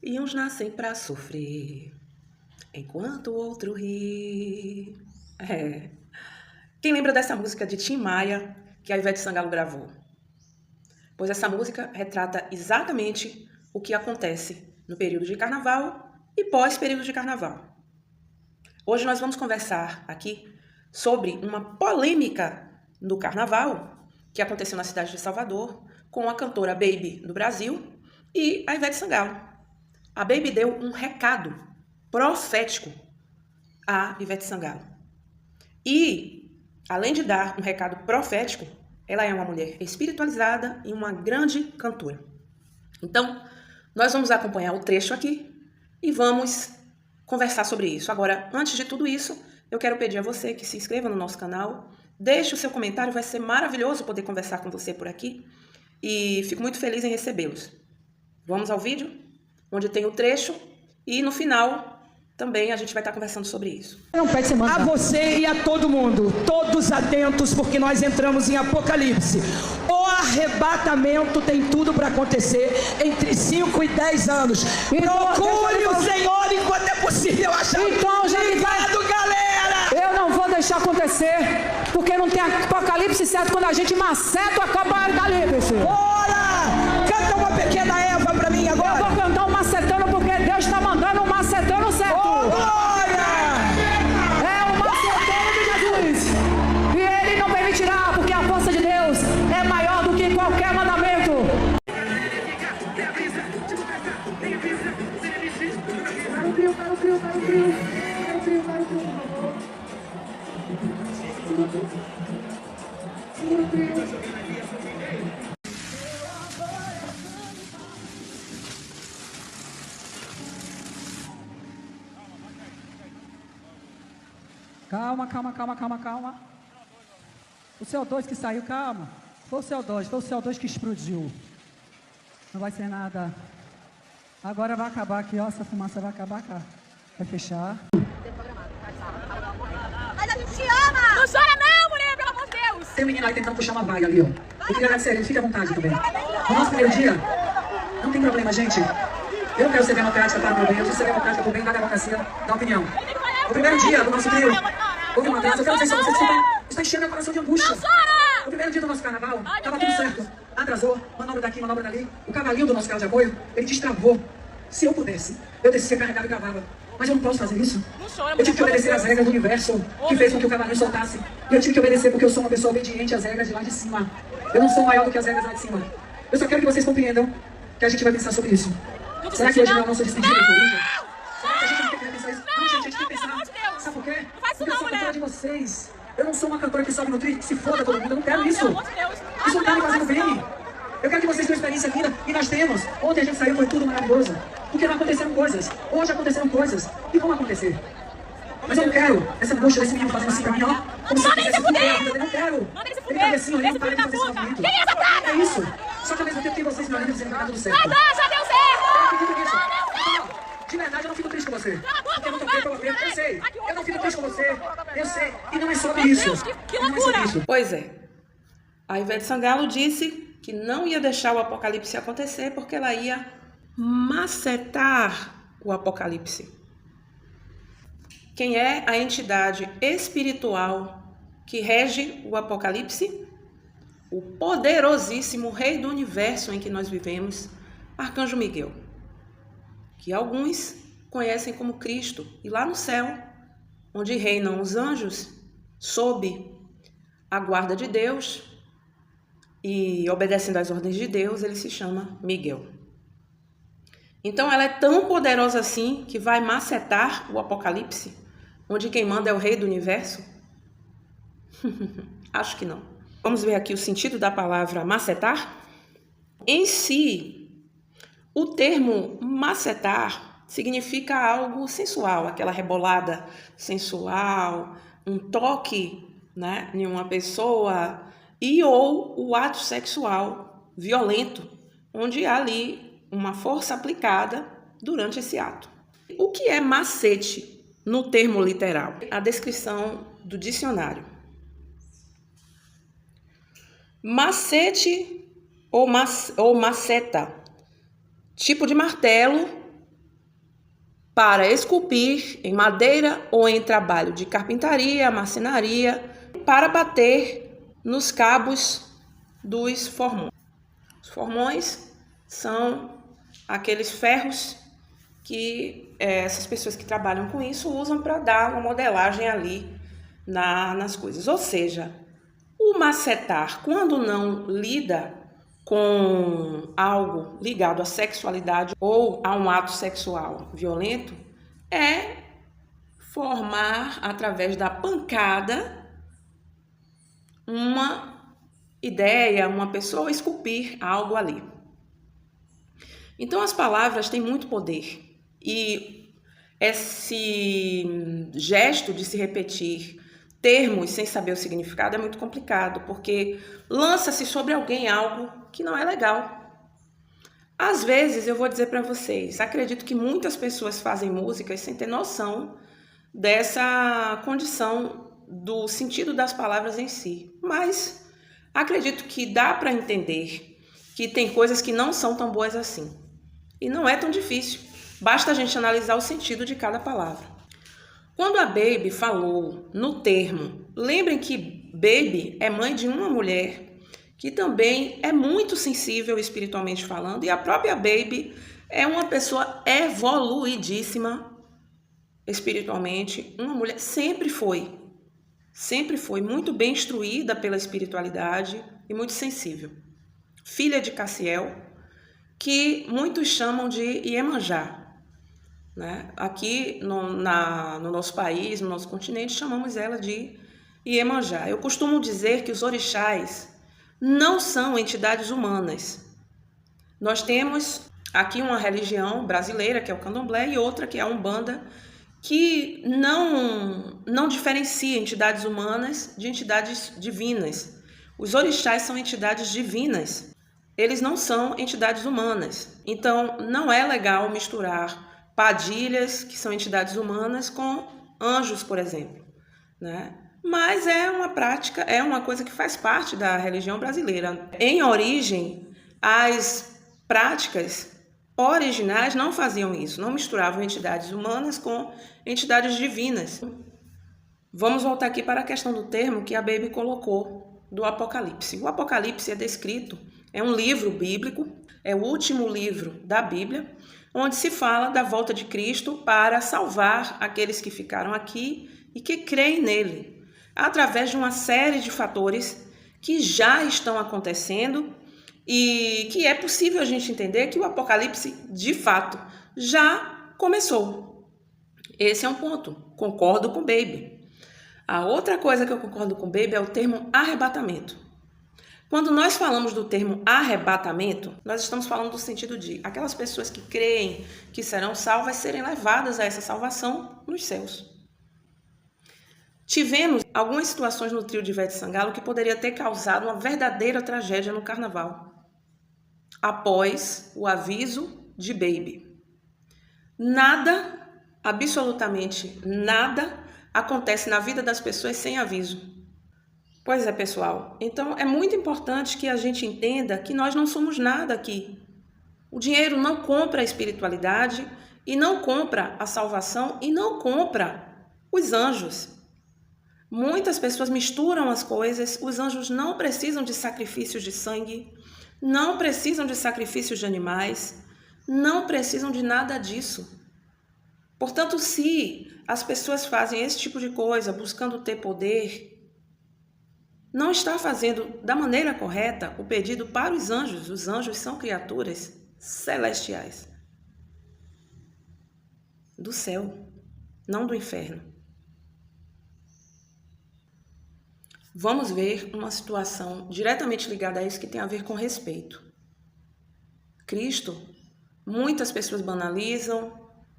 E uns nascem pra sofrer, enquanto o outro ri. Quem lembra dessa música de Tim Maia, que a Ivete Sangalo gravou? Pois essa música retrata exatamente o que acontece no período de carnaval e pós-período de carnaval. Hoje nós vamos conversar aqui sobre uma polêmica no carnaval que aconteceu na cidade de Salvador com a cantora Baby do Brasil e a Ivete Sangalo. A Baby deu um recado profético à Ivete Sangalo. E, além de dar um recado profético, ela é uma mulher espiritualizada e uma grande cantora. Então, nós vamos acompanhar o trecho aqui e vamos conversar sobre isso. Agora, antes de tudo isso, eu quero pedir a você que se inscreva no nosso canal, deixe o seu comentário, vai ser maravilhoso poder conversar com você por aqui e fico muito feliz em recebê-los. Vamos ao vídeo, onde tem o trecho e no final também a gente vai estar conversando sobre isso. A você e a todo mundo, todos atentos, porque nós entramos em Apocalipse. O arrebatamento tem tudo para acontecer entre 5 e 10 anos. Procure o Senhor enquanto é possível achar. Então, gente, galera! Eu não vou deixar acontecer, porque não tem Apocalipse certo quando a gente maceta o Apocalipse. Bora! Canta uma pequena Eva para mim agora. Eu vou cantar um macetano porque Deus está mandando um macetano certo. Oh, glória! É o macetano de Jesus. E Ele não permitirá, porque a força de Deus é maior do que qualquer mandamento. Calma. O CO2 que saiu, calma. Foi o CO2 que explodiu. Não vai ser nada. Agora vai acabar aqui, ó. Essa fumaça vai acabar cá. Vai fechar. Mas a gente te ama! Não chora não, mulher, pelo amor de Deus! Tem um menino aí tentando puxar uma vaga ali, ó. Eu queria agradecer ele, fique à vontade também. No nosso primeiro dia, não tem problema, gente. Eu não quero ser democrática para o meu bem, eu sou ser democrática por bem da democracia, da opinião. No primeiro dia do nosso trio, houve uma atraso. Eu quero dizer só vocês que está enchendo meu coração de angústia. No primeiro dia do nosso carnaval, estava tudo certo. Atrasou, manobra daqui, manobra dali. O cavalinho do nosso carro de apoio, ele destravou. Se eu pudesse, eu descia, carregava e cavava. Mas eu não posso fazer isso. Eu tive que obedecer às regras do universo, que fez com que o cavalinho soltasse. E eu tive que obedecer porque eu sou uma pessoa obediente às regras de lá de cima. Eu não sou maior do que as regras lá de cima. Eu só quero que vocês compreendam que a gente vai pensar sobre isso. Será que hoje não é o nosso despedida de coruja? Será que a gente não tem que pensar isso? Não, gente, a gente tem que pensar. Sabe por quê? Porque eu sou cantora de vocês. Eu não sou uma cantora que sobe no trilho e se foda todo mundo. Eu não quero isso. Isso não tá me fazendo bem. Eu quero que vocês tenham experiência linda. E nós temos. Ontem a gente saiu, foi tudo maravilhoso. Porque não aconteceram coisas. Hoje aconteceram coisas. E vão acontecer. Mas eu não quero essa bucha desse menino fazendo assim pra mim, ó. Como se eu quisesse fuder a vida dele. Eu não quero. Ele tá assim, olhando para ele fazer esse movimento. É isso. Só que ao mesmo tempo tem vocês me olhando e dizendo que tá tudo certo. Já deu certo! Eu acredito nisso. De verdade, eu não fico triste com você. Porque eu não toquei pela frente. Eu sei. Eu não fico triste com você. Eu sei. E não é sobre isso. Que loucura! Pois é. A Ivete Sangalo disse que não ia deixar o apocalipse acontecer porque ela ia macetar o apocalipse. Quem é a entidade espiritual que rege o apocalipse? O poderosíssimo Rei do Universo em que nós vivemos, Arcanjo Miguel, que alguns conhecem como Cristo. E lá no céu, onde reinam os anjos, sob a guarda de Deus e obedecendo às ordens de Deus, ele se chama Miguel. Então ela é tão poderosa assim que vai macetar o apocalipse, onde quem manda é o Rei do Universo? Acho que não. Vamos ver aqui o sentido da palavra macetar? Em si, o termo macetar significa algo sensual, aquela rebolada sensual, um toque, né, em uma pessoa, e ou o ato sexual violento, onde há ali uma força aplicada durante esse ato. O que é macete no termo literal? A descrição do dicionário. Macete ou maceta, tipo de martelo para esculpir em madeira ou em trabalho de carpintaria, marcenaria, para bater nos cabos dos formões. Os formões são aqueles ferros que essas pessoas que trabalham com isso usam para dar uma modelagem ali nas coisas. Ou seja, o macetar, quando não lida com algo ligado à sexualidade ou a um ato sexual violento, é formar, através da pancada, uma ideia, uma pessoa, esculpir algo ali. Então, as palavras têm muito poder. E esse gesto de se repetir termos sem saber o significado é muito complicado, porque lança-se sobre alguém algo que não é legal. Às vezes, eu vou dizer para vocês, acredito que muitas pessoas fazem músicas sem ter noção dessa condição do sentido das palavras em si. Mas acredito que dá para entender que tem coisas que não são tão boas assim. E não é tão difícil. Basta a gente analisar o sentido de cada palavra. Quando a Baby falou no termo, lembrem que Baby é mãe de uma mulher que também é muito sensível espiritualmente falando, e a própria Baby é uma pessoa evoluidíssima espiritualmente, uma mulher sempre foi muito bem instruída pela espiritualidade e muito sensível. Filha de Cassiel, que muitos chamam de Iemanjá. Né? Aqui no nosso país, no nosso continente, chamamos ela de Iemanjá. Eu costumo dizer que os orixás não são entidades humanas. Nós temos aqui uma religião brasileira, que é o candomblé, e outra, que é a Umbanda, que não diferencia entidades humanas de entidades divinas. Os orixás são entidades divinas. Eles não são entidades humanas. Então, não é legal misturar padilhas, que são entidades humanas, com anjos, por exemplo, né? Mas é uma prática, é uma coisa que faz parte da religião brasileira. Em origem, as práticas originais não faziam isso, não misturavam entidades humanas com entidades divinas. Vamos voltar aqui para a questão do termo que a Baby colocou do Apocalipse. O Apocalipse é descrito, é um livro bíblico, é o último livro da Bíblia, onde se fala da volta de Cristo para salvar aqueles que ficaram aqui e que creem nele, através de uma série de fatores que já estão acontecendo e que é possível a gente entender que o Apocalipse, de fato, já começou. Esse é um ponto. Concordo com Baby. A outra coisa que eu concordo com Baby é o termo arrebatamento. Quando nós falamos do termo arrebatamento, nós estamos falando do sentido de aquelas pessoas que creem que serão salvas serem levadas a essa salvação nos céus. Tivemos algumas situações no trio de Ivete Sangalo que poderia ter causado uma verdadeira tragédia no carnaval, após o aviso de Baby. Nada, absolutamente nada, acontece na vida das pessoas sem aviso. Pois é, pessoal. Então, é muito importante que a gente entenda que nós não somos nada aqui. O dinheiro não compra a espiritualidade e não compra a salvação e não compra os anjos. Muitas pessoas misturam as coisas. Os anjos não precisam de sacrifícios de sangue, não precisam de sacrifícios de animais, não precisam de nada disso. Portanto, se as pessoas fazem esse tipo de coisa buscando ter poder, não está fazendo da maneira correta o pedido para os anjos. Os anjos são criaturas celestiais do céu, não do inferno. Vamos ver uma situação diretamente ligada a isso que tem a ver com respeito. Cristo, muitas pessoas banalizam,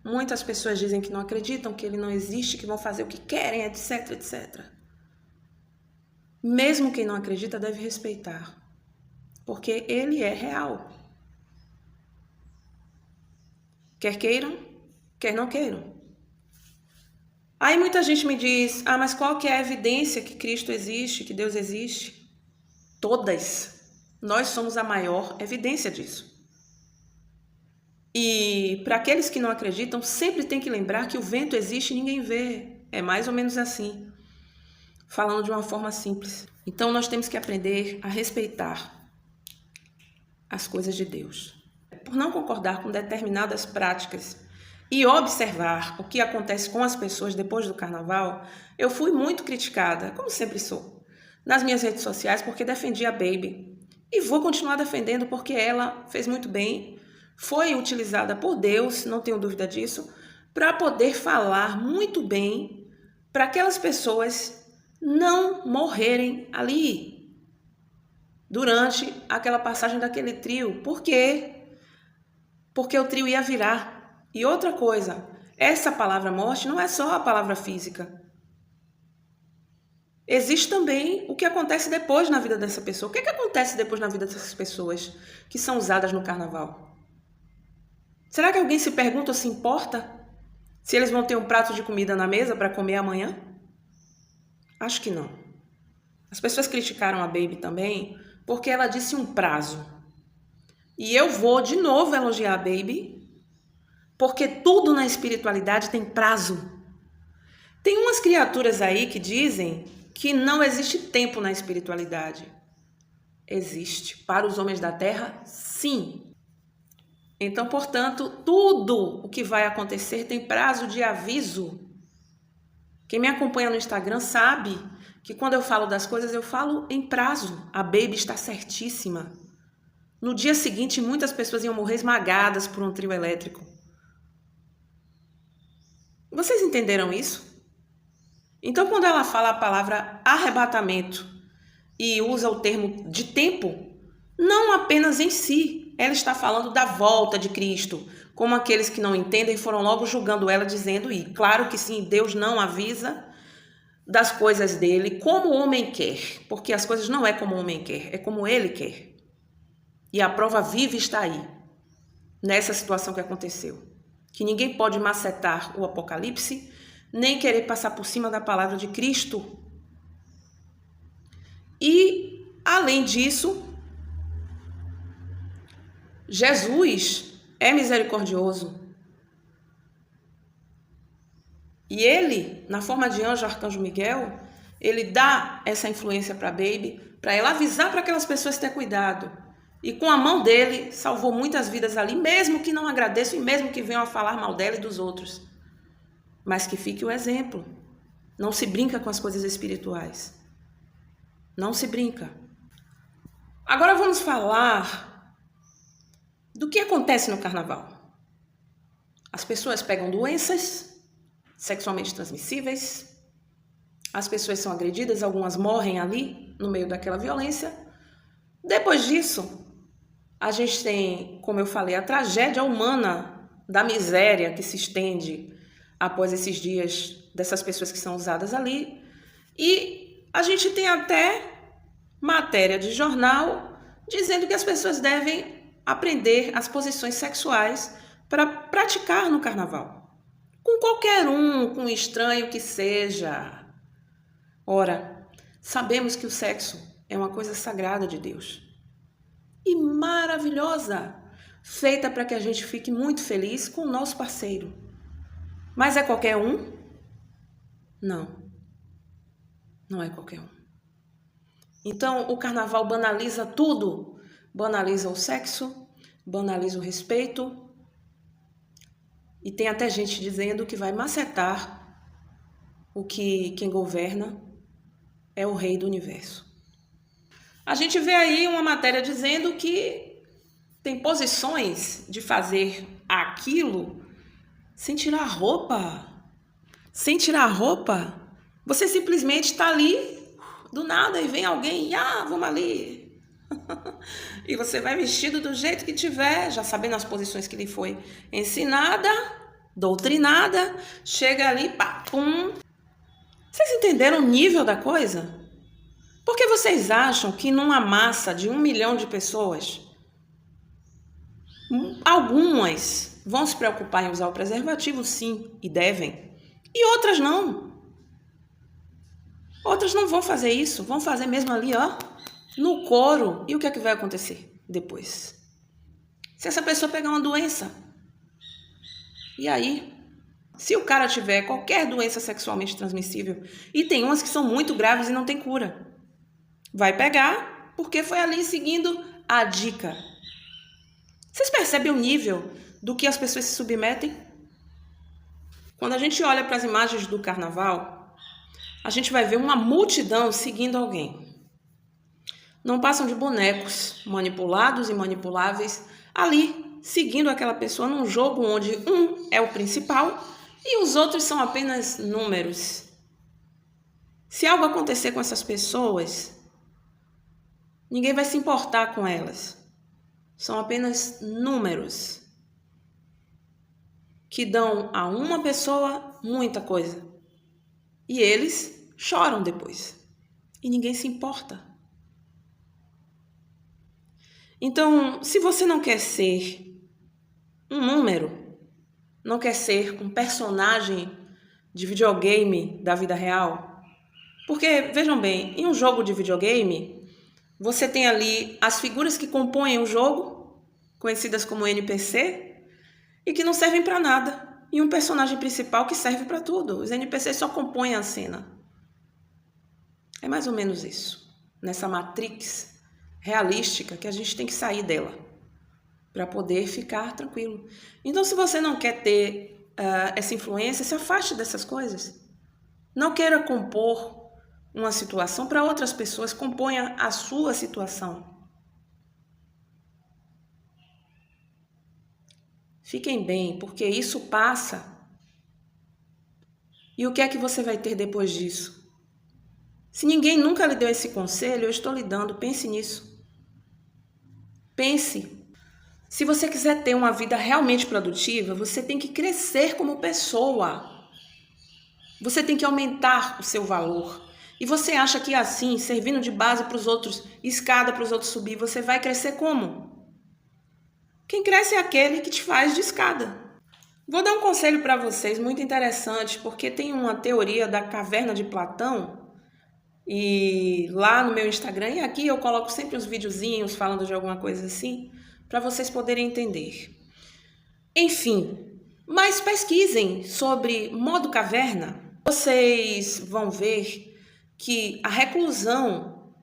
muitas pessoas dizem que não acreditam, que ele não existe, que vão fazer o que querem, etc, etc. Mesmo quem não acredita deve respeitar, porque ele é real. Quer queiram, quer não queiram. Aí muita gente me diz, mas qual que é a evidência que Cristo existe, que Deus existe? Todas. Nós somos a maior evidência disso. E E para aqueles que não acreditam, sempre tem que lembrar que o vento existe e ninguém vê. É mais ou menos assim, falando de uma forma simples. Então nós temos que aprender a respeitar as coisas de Deus. Por não concordar com determinadas práticas e observar o que acontece com as pessoas depois do carnaval, eu fui muito criticada, como sempre sou, nas minhas redes sociais porque defendi a Baby. E vou continuar defendendo porque ela fez muito bem, foi utilizada por Deus, não tenho dúvida disso, para poder falar muito bem para aquelas pessoas não morrerem ali durante aquela passagem daquele trio. Por quê? Porque o trio ia virar. E outra coisa, essa palavra morte não é só a palavra física. Existe também o que acontece depois na vida dessa pessoa. O que acontece depois na vida dessas pessoas que são usadas no carnaval? Será que alguém se pergunta ou se importa se eles vão ter um prato de comida na mesa para comer amanhã? Acho que não. As pessoas criticaram a Baby também porque ela disse um prazo. E eu vou de novo elogiar a Baby porque tudo na espiritualidade tem prazo. Tem umas criaturas aí que dizem que não existe tempo na espiritualidade. Existe. Para os homens da terra, sim. Então, portanto, tudo o que vai acontecer tem prazo de aviso. Quem me acompanha no Instagram sabe que quando eu falo das coisas, eu falo em prazo. A Baby está certíssima. No dia seguinte, muitas pessoas iam morrer esmagadas por um trio elétrico. Vocês entenderam isso? Então, quando ela fala a palavra arrebatamento e usa o termo de tempo, não apenas em si, ela está falando da volta de Cristo, como aqueles que não entendem foram logo julgando ela, dizendo, e claro que sim, Deus não avisa das coisas dele como o homem quer, porque as coisas não é como o homem quer, é como ele quer. E a prova viva está aí, nessa situação que aconteceu, que ninguém pode macetar o Apocalipse, nem querer passar por cima da palavra de Cristo. E, além disso, Jesus é misericordioso. E ele, na forma de anjo, arcanjo Miguel, ele dá essa influência para a Baby, para ela avisar para aquelas pessoas ter cuidado. E com a mão dele, salvou muitas vidas ali, mesmo que não agradeçam e mesmo que venham a falar mal dela e dos outros. Mas que fique o exemplo. Não se brinca com as coisas espirituais. Não se brinca. Agora vamos falar do que acontece no carnaval. As pessoas pegam doenças sexualmente transmissíveis. As pessoas são agredidas, algumas morrem ali, no meio daquela violência. Depois disso, a gente tem, como eu falei, a tragédia humana da miséria que se estende após esses dias dessas pessoas que são usadas ali. E a gente tem até matéria de jornal dizendo que as pessoas devem aprender as posições sexuais para praticar no carnaval. Com qualquer um, com estranho que seja. Ora, sabemos que o sexo é uma coisa sagrada de Deus. E maravilhosa, feita para que a gente fique muito feliz com o nosso parceiro. Mas é qualquer um? Não. Não é qualquer um. Então, o carnaval banaliza tudo. Banaliza o sexo, banaliza o respeito. E tem até gente dizendo que vai macetar o que quem governa é o rei do universo. A gente vê aí uma matéria dizendo que tem posições de fazer aquilo sem tirar a roupa. Sem tirar a roupa. Você simplesmente está ali, do nada, e vem alguém, vamos ali. E você vai vestido do jeito que tiver, já sabendo as posições que lhe foi ensinada, doutrinada, chega ali, pá, pum. Vocês entenderam o nível da coisa? Por que vocês acham que numa massa de 1 milhão de pessoas, algumas vão se preocupar em usar o preservativo, sim, e devem, e outras não. Outras não vão fazer isso, vão fazer mesmo ali, no couro. E o que é que vai acontecer depois? Se essa pessoa pegar uma doença, E aí, se o cara tiver qualquer doença sexualmente transmissível, e tem umas que são muito graves e não tem cura, vai pegar porque foi ali seguindo a dica. Vocês percebem o nível do que as pessoas se submetem? Quando a gente olha para as imagens do carnaval, a gente vai ver uma multidão seguindo alguém. Não passam de bonecos manipulados e manipuláveis ali, seguindo aquela pessoa num jogo onde um é o principal e os outros são apenas números. Se algo acontecer com essas pessoas, ninguém vai se importar com elas. São apenas números que dão a uma pessoa muita coisa. E eles choram depois. E ninguém se importa. Então, se você não quer ser um número, não quer ser um personagem de videogame da vida real, porque, vejam bem, em um jogo de videogame, você tem ali as figuras que compõem o jogo, conhecidas como NPC, e que não servem para nada, e um personagem principal que serve para tudo. Os NPCs só compõem a cena. É mais ou menos isso, nessa matrix realística que a gente tem que sair dela para poder ficar tranquilo. Então, se você não quer ter essa influência, se afaste dessas coisas. Não queira compor uma situação para outras pessoas, componha a sua situação. Fiquem bem, porque isso passa. E o que é que você vai ter depois disso? Se ninguém nunca lhe deu esse conselho, eu estou lhe dando, pense nisso. Pense. Se você quiser ter uma vida realmente produtiva, você tem que crescer como pessoa. Você tem que aumentar o seu valor. E você acha que assim, servindo de base para os outros, escada para os outros subir, você vai crescer como? Quem cresce é aquele que te faz de escada. Vou dar um conselho para vocês muito interessante, porque tem uma teoria da caverna de Platão, e lá no meu Instagram, e aqui eu coloco sempre uns videozinhos falando de alguma coisa assim, para vocês poderem entender. Enfim, mas pesquisem sobre modo caverna. Vocês vão ver que a reclusão,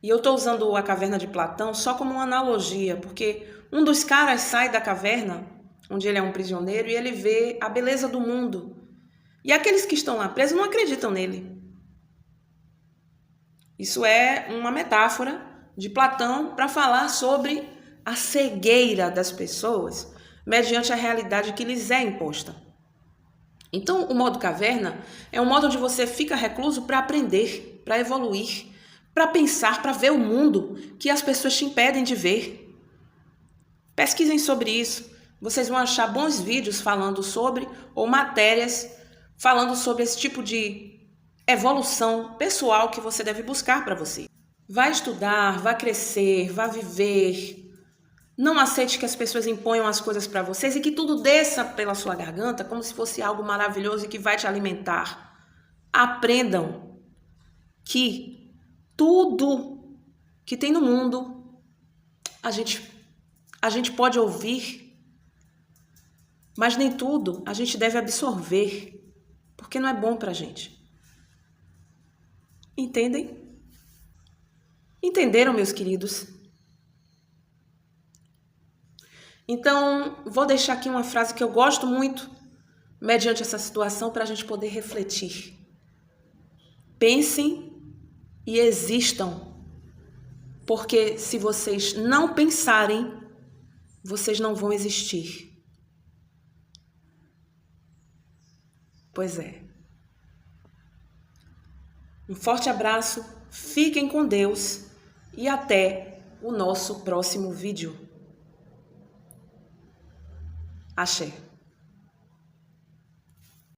e eu estou usando a caverna de Platão só como uma analogia, porque um dos caras sai da caverna, onde ele é um prisioneiro, e ele vê a beleza do mundo. E aqueles que estão lá presos não acreditam nele. Isso é uma metáfora de Platão para falar sobre a cegueira das pessoas mediante a realidade que lhes é imposta. Então, o modo caverna é um modo onde você fica recluso para aprender, para evoluir, para pensar, para ver o mundo que as pessoas te impedem de ver. Pesquisem sobre isso. Vocês vão achar bons vídeos falando sobre, ou matérias falando sobre esse tipo de evolução pessoal que você deve buscar para você. Vá estudar, vá crescer, vá viver. Não aceite que as pessoas imponham as coisas para vocês e que tudo desça pela sua garganta como se fosse algo maravilhoso e que vai te alimentar. Aprendam que tudo que tem no mundo a gente pode ouvir, mas nem tudo a gente deve absorver, porque não é bom para a gente. Entendem? Entenderam, meus queridos? Então, vou deixar aqui uma frase que eu gosto muito, mediante essa situação, para a gente poder refletir. Pensem e existam, porque se vocês não pensarem, vocês não vão existir. Pois é. Um forte abraço, fiquem com Deus e até o nosso próximo vídeo. Axé.